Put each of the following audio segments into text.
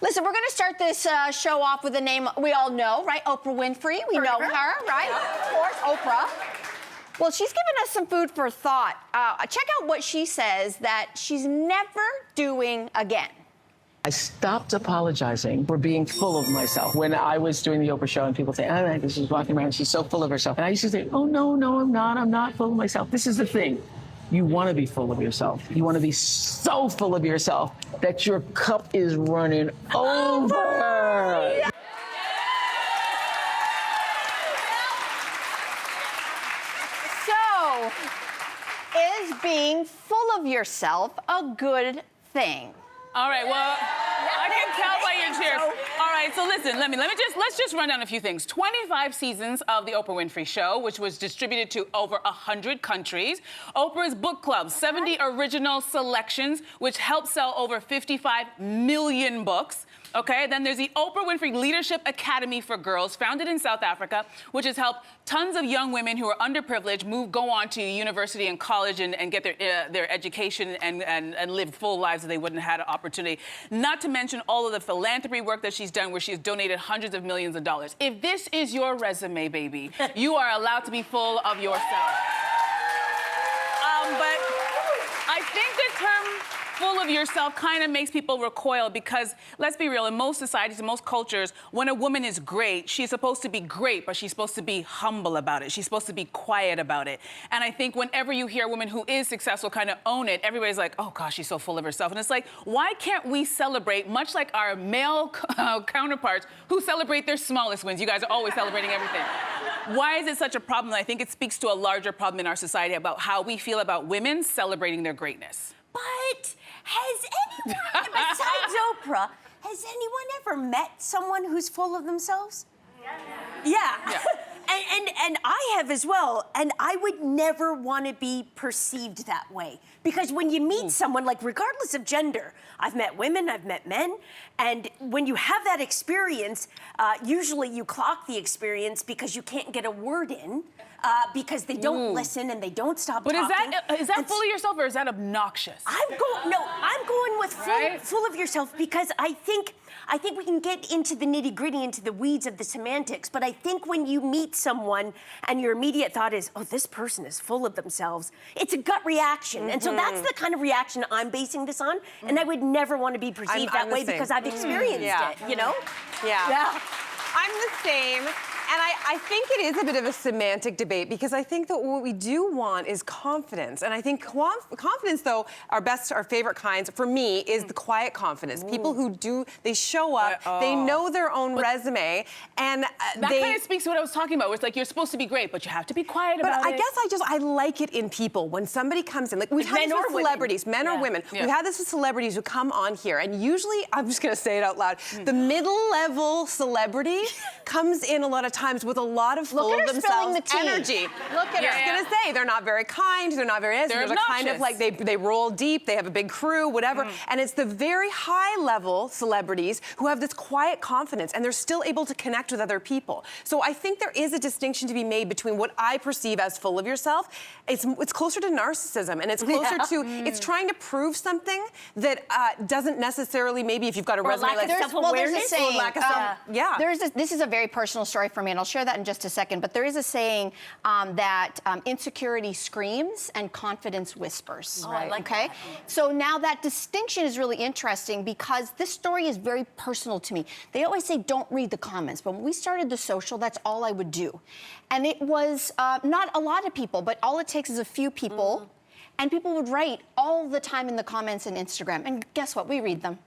Listen, we're going to start this show off with a name we all know, right? Oprah Winfrey. We know her, right? Of course, Oprah. Well, she's given us some food for thought. Check out what she says that she's never doing again. I stopped apologizing for being full of myself. When I was doing the Oprah show and people say, oh, this is walking around, she's so full of herself. And I used to say, oh, no, I'm not full of myself. This is the thing. You want to be full of yourself. You want to be so full of yourself that your cup is running over. So, is being full of yourself a good thing? All right, well, I can tell by your cheers. All right, so listen, let's just run down a few things. 25 seasons of the Oprah Winfrey Show, which was distributed to over 100 countries. Oprah's Book Club, 70 original selections, which helped sell over 55 million books. Okay, then there's the Oprah Winfrey Leadership Academy for Girls, founded in South Africa, which has helped tons of young women who are underprivileged go on to university and college and get their education and live full lives that they wouldn't have had an opportunity. Not to mention all of the philanthropy work that she's done, where she's donated hundreds of millions of dollars. If this is your resume, baby, you are allowed to be full of yourself. But I think the term full of yourself kind of makes people recoil because, let's be real, in most societies, in most cultures, when a woman is great, she's supposed to be great, but she's supposed to be humble about it. She's supposed to be quiet about it. And I think whenever you hear a woman who is successful kind of own it, everybody's like, oh gosh, she's so full of herself. And it's like, why can't we celebrate, much like our male counterparts who celebrate their smallest wins? You guys are always celebrating everything. Why is it such a problem? I think it speaks to a larger problem in our society about how we feel about women celebrating their greatness. But has anyone, besides Oprah, has anyone ever met someone who's full of themselves? Yeah. And I have as well. And I would never want to be perceived that way. Because when you meet someone, like regardless of gender, I've met women, I've met men, and when you have that experience, usually you clock the experience because you can't get a word in. Because they don't listen and they don't stop talking. But is that full of yourself or is that obnoxious? I'm going with full of yourself because I think we can get into the nitty-gritty, into the weeds of the semantics, but I think when you meet someone and your immediate thought is, oh, this person is full of themselves, it's a gut reaction. And so that's the kind of reaction I'm basing this on, and I would never want to be perceived that way because I've experienced it, you know? Yeah. I'm the same. And I think it is a bit of a semantic debate because I think that what we do want is confidence. And I think confidence, though, our favorite kinds, for me, is the quiet confidence. People who they show up, they know their own resume, and that kind of speaks to what I was talking about. Where it's like, you're supposed to be great, but you have to be quiet about it. But I guess I like it in people. When somebody comes in, like we've had this with celebrities, men or women. We've had this with celebrities who come on here, and usually, I'm just going to say it out loud, the middle-level celebrity comes in a lot of times with a lot of full of themselves energy. Look at her. I was gonna say, they're not very kind, they're not very They're kind of like they roll deep, they have a big crew, whatever. And it's the very high level celebrities who have this quiet confidence and they're still able to connect with other people. So I think there is a distinction to be made between what I perceive as full of yourself. It's closer to narcissism and it's closer to, it's trying to prove something that doesn't necessarily, maybe if you've got a resume like self-awareness, this is a very personal story for me, and I'll share that in just a second, but there is a saying that insecurity screams and confidence whispers. Okay? So now that distinction is really interesting because this story is very personal to me. They always say don't read the comments, but when we started The Social, that's all I would do. And it was not a lot of people, but all it takes is a few people, and people would write all the time in the comments on Instagram, and guess what? We read them.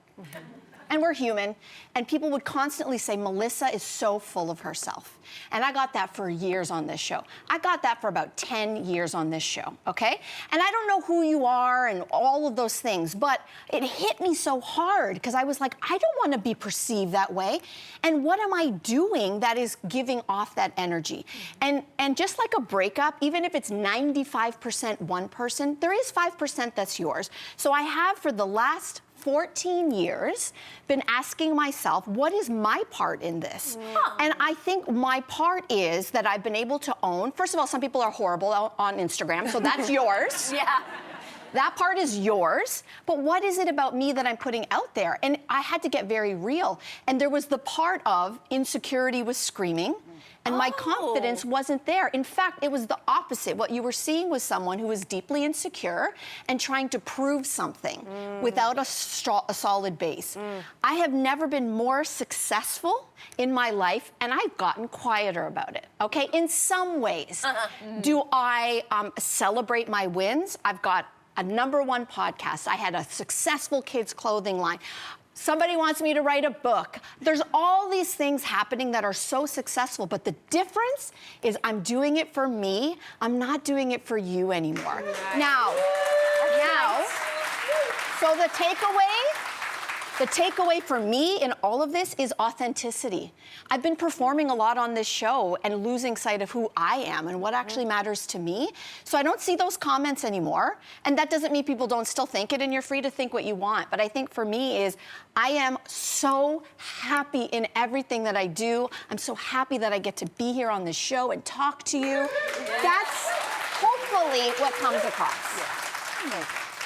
And we're human, and people would constantly say, Melissa is so full of herself. And I got that for years on this show. I got that for about 10 years on this show, okay? And I don't know who you are and all of those things, but it hit me so hard because I was like, I don't want to be perceived that way. And what am I doing that is giving off that energy? And just like a breakup, even if it's 95% one person, there is 5% that's yours. So I have for the last 14 years been asking myself, what is my part in this? And I think my part is that I've been able to own, first of all, some people are horrible on Instagram, so that's yours. That part is yours, but what is it about me that I'm putting out there? And I had to get very real. And there was the part of insecurity was screaming, and my confidence wasn't there. In fact, it was the opposite. What you were seeing was someone who was deeply insecure and trying to prove something without a solid base. I have never been more successful in my life, and I've gotten quieter about it, okay? In some ways. Do I celebrate my wins? I've got a #1 podcast. I had a successful kids' clothing line. Somebody wants me to write a book. There's all these things happening that are so successful, but the difference is I'm doing it for me. I'm not doing it for you anymore. Now, so the takeaway for me in all of this is authenticity. I've been performing a lot on this show and losing sight of who I am and what actually matters to me. So I don't see those comments anymore. And that doesn't mean people don't still think it, and you're free to think what you want. But I think for me is I am so happy in everything that I do. I'm so happy that I get to be here on this show and talk to you. That's hopefully what comes across.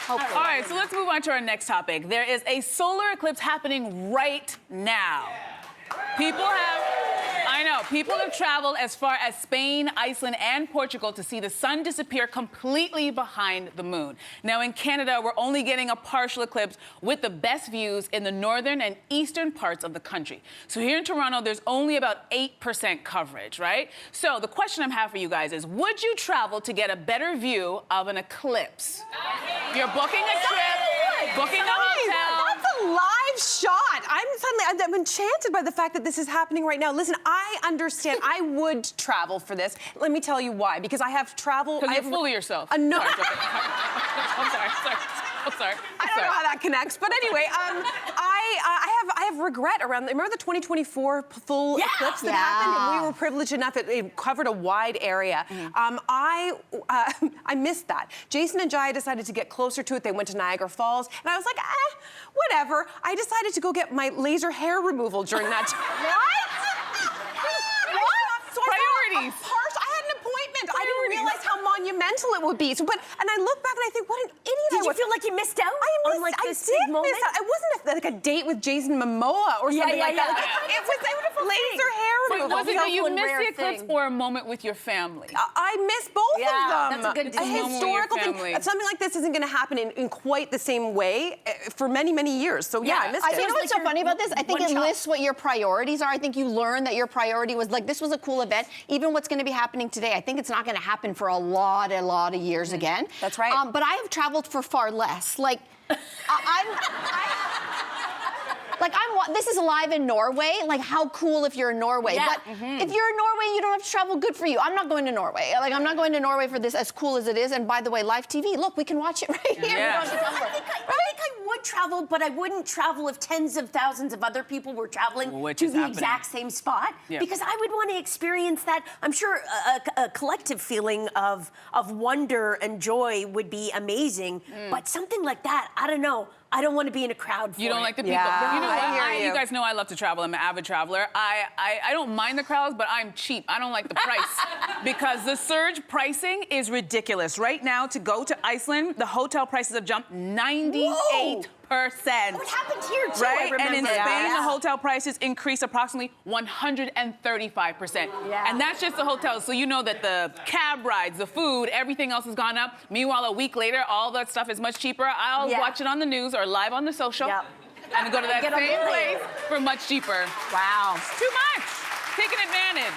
Hopefully. All right, so let's move on to our next topic. There is a solar eclipse happening right now. People have traveled as far as Spain, Iceland, and Portugal to see the sun disappear completely behind the moon. Now, in Canada, we're only getting a partial eclipse with the best views in the northern and eastern parts of the country. So here in Toronto, there's only about 8% coverage, right? So the question I have for you guys is, would you travel to get a better view of an eclipse? You're booking a trip, booking a hotel. That's a live shot. I'm enchanted by the fact that this is happening right now. Listen, I understand. I would travel for this. Let me tell you why. Because I have traveled. Because you're full of yourself. No. Sorry, I'm sorry. I don't know how that connects, but anyway, I have regret around. Remember the 2024 full eclipse that happened, and we were privileged enough. It covered a wide area. I missed that. Jason and Jaya decided to get closer to it. They went to Niagara Falls, and I was like, whatever. I decided to go get my laser hair removal during that time. So Priorities. I had an appointment. I didn't realize how monumental it would be. And I look back and I think, what an idiot I was. Did you feel like you missed out on like this big moment? It wasn't like a date with Jason Momoa or something like that. It was laser hair removal. Was it that you missed the eclipse or a moment with your family? I missed both of them. That's a good decision. A historical thing. Something like this isn't going to happen in quite the same way for many, many years. So I missed it. You know what's so funny about this? I think it lists what your priorities are. I think you learn that your priority was like, this was a cool event. Even what's going to be happening today, I think it's not going to happen for a lot of years again. That's right. But I have traveled for far less. Like, this is live in Norway. Like, how cool if you're in Norway. Yeah. But if you're in Norway and you don't have to travel, good for you. I'm not going to Norway. Like, I'm not going to Norway for this, as cool as it is. And by the way, live TV, look, we can watch it right here. Yeah. We don't have to I think I would travel, but I wouldn't travel if tens of thousands of other people were traveling to the exact same spot. Yeah. Because I would want to experience that. I'm sure a collective feeling of wonder and joy would be amazing. But something like that, I don't know. I don't want to be in a crowd for You don't it. like the people. Yeah, You know what? I hear you. You guys know I love to travel. I'm an avid traveler. I don't mind the crowds, but I'm cheap. I don't like the price because the surge pricing is ridiculous. Right now, to go to Iceland, the hotel prices have jumped 98%. What happened here, too? Right? I remember. And in Spain, the hotel prices increased approximately 135%. Yeah. And that's just the hotels. So you know that the cab rides, the food, everything else has gone up. Meanwhile, a week later, all that stuff is much cheaper. I'll watch it on the news or live on the social and go to that same place for much cheaper. Wow. It's too much. Taking advantage.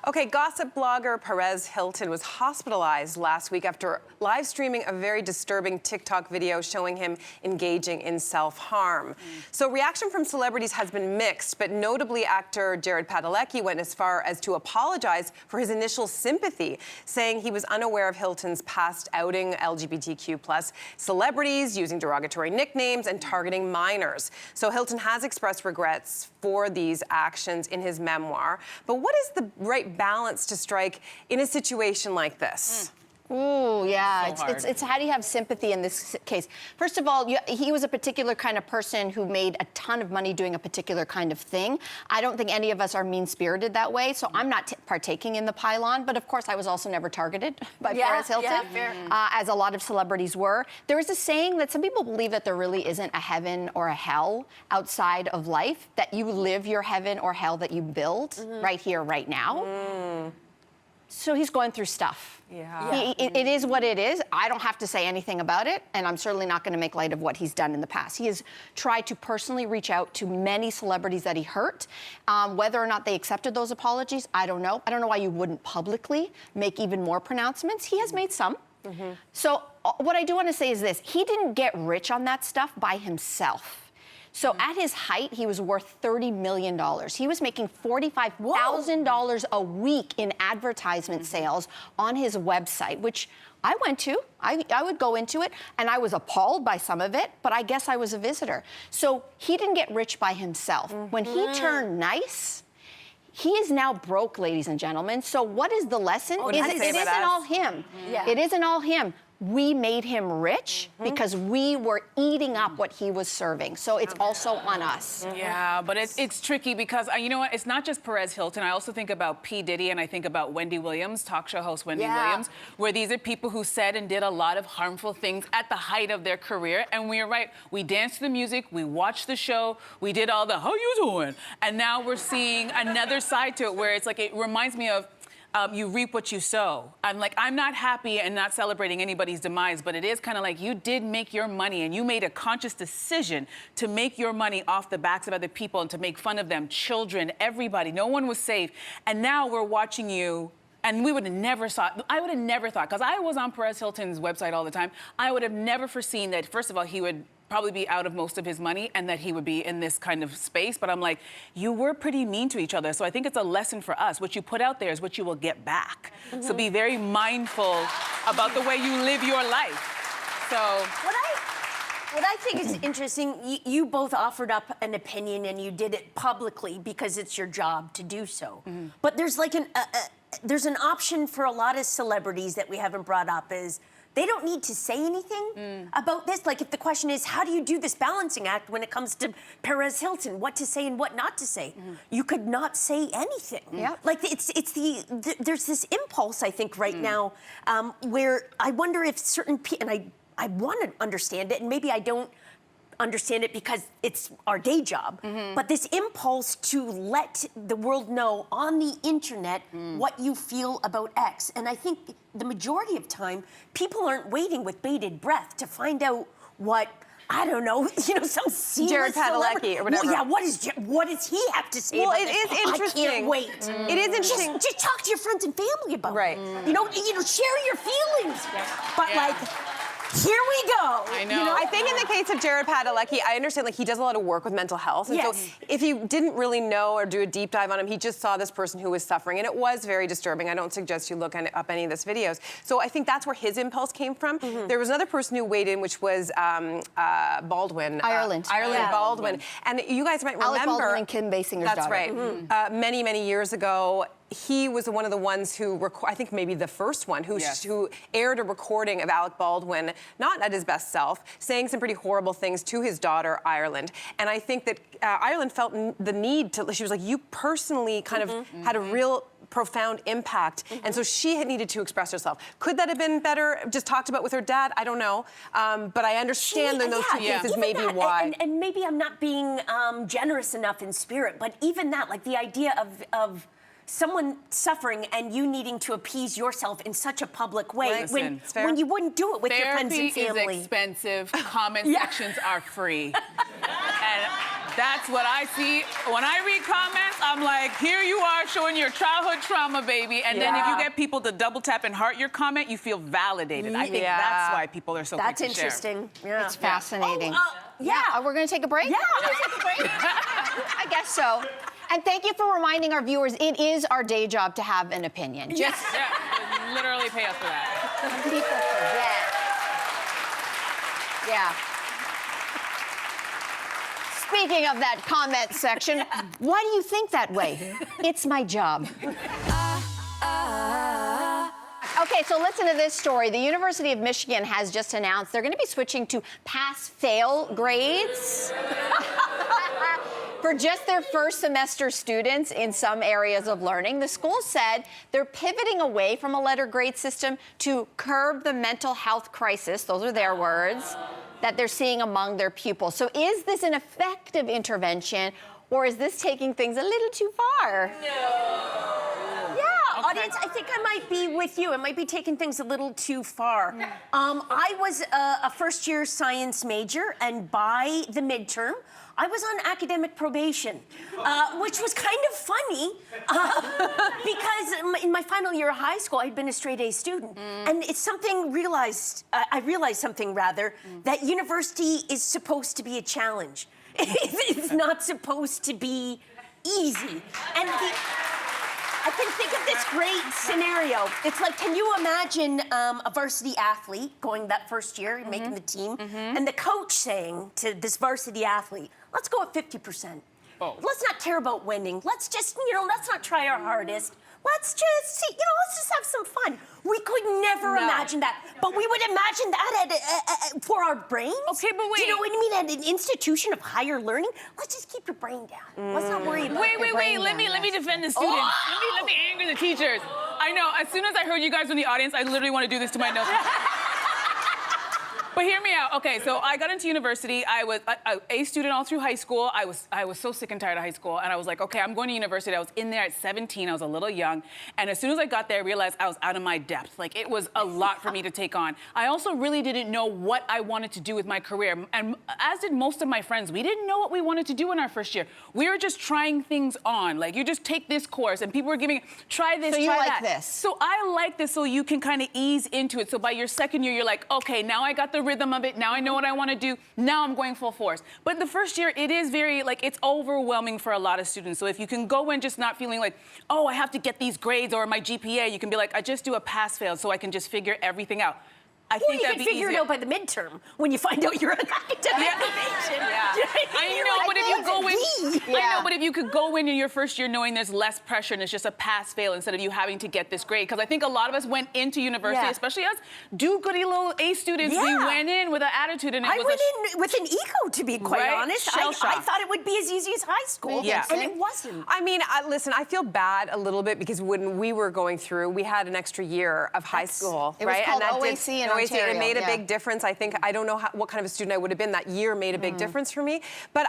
Okay, gossip blogger Perez Hilton was hospitalized last week after live streaming a very disturbing TikTok video showing him engaging in self-harm. So reaction from celebrities has been mixed, but notably actor Jared Padalecki went as far as to apologize for his initial sympathy, saying he was unaware of Hilton's past outing LGBTQ+ celebrities, using derogatory nicknames and targeting minors. So Hilton has expressed regrets for these actions in his memoir. But what is the right balance to strike in a situation like this? Ooh, yeah. So It's how do you have sympathy in this case? First of all, he was a particular kind of person who made a ton of money doing a particular kind of thing. I don't think any of us are mean-spirited that way, so I'm not partaking in the pylon. But of course, I was also never targeted by Perez Hilton, as a lot of celebrities were. There is a saying that some people believe that there really isn't a heaven or a hell outside of life, that you live your heaven or hell that you build right here, right now. So he's going through stuff. Yeah. It is what it is. I don't have to say anything about it, and I'm certainly not going to make light of what he's done in the past. He has tried to personally reach out to many celebrities that he hurt. Whether or not they accepted those apologies, I don't know. I don't know why you wouldn't publicly make even more pronouncements. He has made some. So what I do want to say is this. He didn't get rich on that stuff by himself. So at his height, he was worth $30 million. He was making $45,000 a week in advertisement sales on his website, which I went to. I would go into it, and I was appalled by some of it, but I guess I was a visitor. So he didn't get rich by himself. When he turned nice, he is now broke, ladies and gentlemen. So what is the lesson? It isn't all him. It isn't all him. We made him rich because we were eating up what he was serving. So it's also on us. Yeah, but it's tricky because, you know what, it's not just Perez Hilton. I also think about P. Diddy, and I think about Wendy Williams, talk show host Wendy Williams, where these are people who said and did a lot of harmful things at the height of their career. And we're right, we danced to the music, we watched the show, we did all the, how you doing? And now we're seeing another side to it where it's like, it reminds me of, you reap what you sow. I'm not happy and not celebrating anybody's demise, but it is kind of like you did make your money and you made a conscious decision to make your money off the backs of other people and to make fun of them, children, everybody. No one was safe. And now we're watching you. And we would have never I would have never thought, because I was on Perez Hilton's website all the time, I would have never foreseen that, first of all, he would probably be out of most of his money and that he would be in this kind of space. But I'm like, you were pretty mean to each other. So I think it's a lesson for us. What you put out there is what you will get back. So be very mindful about the way you live your life. So what I think is interesting, you both offered up an opinion and you did it publicly because it's your job to do so. But there's like there's an option for a lot of celebrities that we haven't brought up is they don't need to say anything about this. Like if the question is, how do you do this balancing act when it comes to Perez Hilton, what to say and what not to say? You could not say anything. Like there's this impulse, I think, right now where I wonder if certain people, and I want to understand it, and maybe I don't understand it because it's our day job, but this impulse to let the world know on the internet what you feel about X. And I think the majority of time, people aren't waiting with bated breath to find out what, I don't know, some C-list Jared Padalecki or whatever. Well, yeah, what does he have to say about it is interesting. I can't wait. It is interesting. Just talk to your friends and family about it. Share your feelings. But here we go. I know. I think in the case of Jared Padalecki, I understand he does a lot of work with mental health. And so if you didn't really know or do a deep dive on him, he just saw this person who was suffering. And it was very disturbing. I don't suggest you look up any of this videos. So I think that's where his impulse came from. There was another person who weighed in, which was Baldwin. Ireland. Baldwin. And you guys might remember. Alec Baldwin and Kim Basinger's daughter. That's right. Many, many years ago, he was one of the ones who, I think maybe the first one, who aired a recording of Alec Baldwin, not at his best self, saying some pretty horrible things to his daughter, Ireland. And I think that Ireland felt the need to, she was like, you personally kind of had a real profound impact. And so she had needed to express herself. Could that have been better, just talked about with her dad? I don't know. But I understand in those two cases maybe why. And maybe I'm not being generous enough in spirit, but even that, like the idea of someone suffering and you needing to appease yourself in such a public way when you wouldn't do it with your friends and family. Therapy is expensive. Comment sections are free. And that's what I see. When I read comments, I'm like, here you are showing your childhood trauma, baby. And then if you get people to double tap and heart your comment, you feel validated. I think that's why people are so quick to share. That's interesting. Yeah. It's fascinating. We're going to take a break? Yeah. Take a break? I guess so. And thank you for reminding our viewers, it is our day job to have an opinion. Just literally pay us for that. People forget. Yeah. Speaking of that comment section, why do you think that way? It's my job. Okay, so listen to this story. The University of Michigan has just announced they're going to be switching to pass-fail grades for just their first semester students in some areas of learning. The school said they're pivoting away from a letter grade system to curb the mental health crisis, those are their words, that they're seeing among their pupils. So is this an effective intervention, or is this taking things a little too far? Audience, I think I might be with you. I might be taking things a little too far. I was a first-year science major, and by the midterm, I was on academic probation, which was kind of funny because in my final year of high school, I'd been a straight A student. And it's something I realized something rather, that university is supposed to be a challenge. It's not supposed to be easy. And I can think of this great scenario. It's like, can you imagine a varsity athlete going that first year, making the team, and the coach saying to this varsity athlete, let's go at 50%. Oh. Let's not care about winning. Let's just, let's not try our hardest. Let's just see, let's just have some fun. We could never imagine that, but we would imagine that for our brains. Okay, but wait. Do you know what I mean? At an institution of higher learning, let's just keep your brain down. Let's not worry about Wait. Let me defend the students. Oh. Let me anger the teachers. I know. As soon as I heard you guys in the audience, I literally want to do this to my notes. But hear me out. Okay, so I got into university. I was a student all through high school. I was so sick and tired of high school, and I was like, okay, I'm going to university. I was in there at 17. I was a little young, and as soon as I got there, I realized I was out of my depth. Like, it was a lot for me to take on. I also really didn't know what I wanted to do with my career, and as did most of my friends, we didn't know what we wanted to do in our first year. We were just trying things on. Like, you just take this course, and people were giving, try this, so you try like that. this. So I like this, so you can kind of ease into it. So by your second year, you're like, okay, now I got the rhythm of it. Now I know what I want to do. Now I'm going full force. But the first year, it is very, it's overwhelming for a lot of students. So if you can go in just not feeling like, oh, I have to get these grades or my GPA, you can be like, I just do a pass-fail so I can just figure everything out. I think that'd be figure it out by the midterm when you find out you're on academic probation. I know, but if you go in, I know, but if you could go in your first year knowing there's less pressure and it's just a pass-fail instead of you having to get this grade. Because I think a lot of us went into university, especially us do-goody little A students. We went in with an attitude, and I went in with an ego, to be quite honest. I thought it would be as easy as high school, and it wasn't. I mean, listen, I feel bad a little bit because when we were going through, we had an extra year of high school, it was called OAC in Ontario. It made a big difference. I think, I don't know what kind of a student I would have been. That year made a big difference for me. But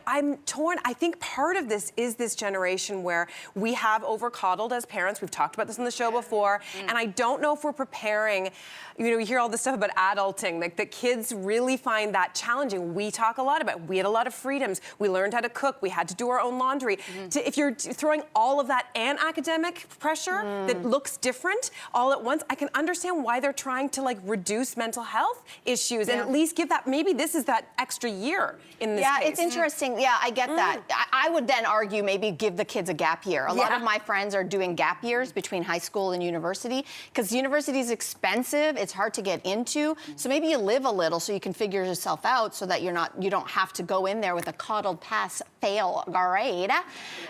I'm torn. I think part of this is this generation where we have over-coddled as parents. We've talked about this on the show before. And I don't know if we're preparing, we hear all this stuff about adulting, like the kids really find that challenging. We talk a lot about, we had a lot of freedoms. We learned how to cook. We had to do our own laundry. If you're throwing all of that and academic pressure that looks different all at once, I can understand why they're trying to reduce mental health issues and at least give that, maybe this is that extra year in this case. Yeah, it's interesting. Yeah, I get that. I would then argue maybe give the kids a gap year. A lot of my friends are doing gap years between high school and university because university is expensive. It's hard to get into. So maybe you live a little so you can figure yourself out so that you don't have to go in there with a coddled pass-fail grade.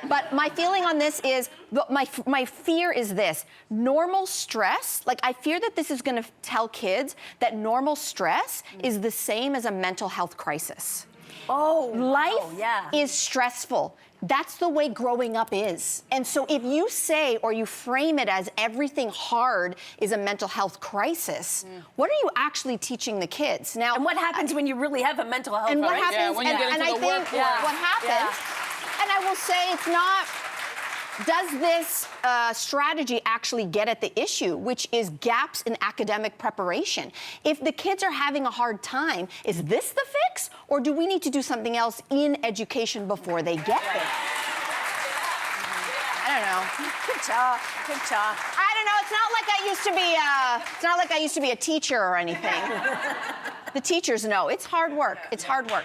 But my feeling on this is, my fear is this. Normal stress, I fear that this is going to tell kids that normal stress is the same as a mental health crisis. Life is stressful. That's the way growing up is. And so if you say or you frame it as everything hard is a mental health crisis, what are you actually teaching the kids? Now, and what happens when you really have a mental health crisis? And what happens, when you get into the workforce. What happens, and I will say it's not, does this strategy actually get at the issue, which is gaps in academic preparation? If the kids are having a hard time, is this the fix, or do we need to do something else in education before they get there? I don't know. Good job. I don't know. It's not like I used to be. It's not like I used to be a teacher or anything. The teachers know it's hard work. It's hard work.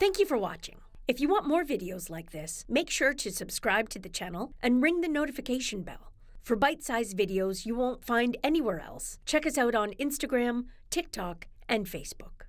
Thank you for watching. If you want more videos like this, make sure to subscribe to the channel and ring the notification bell. For bite-sized videos you won't find anywhere else, check us out on Instagram, TikTok, and Facebook.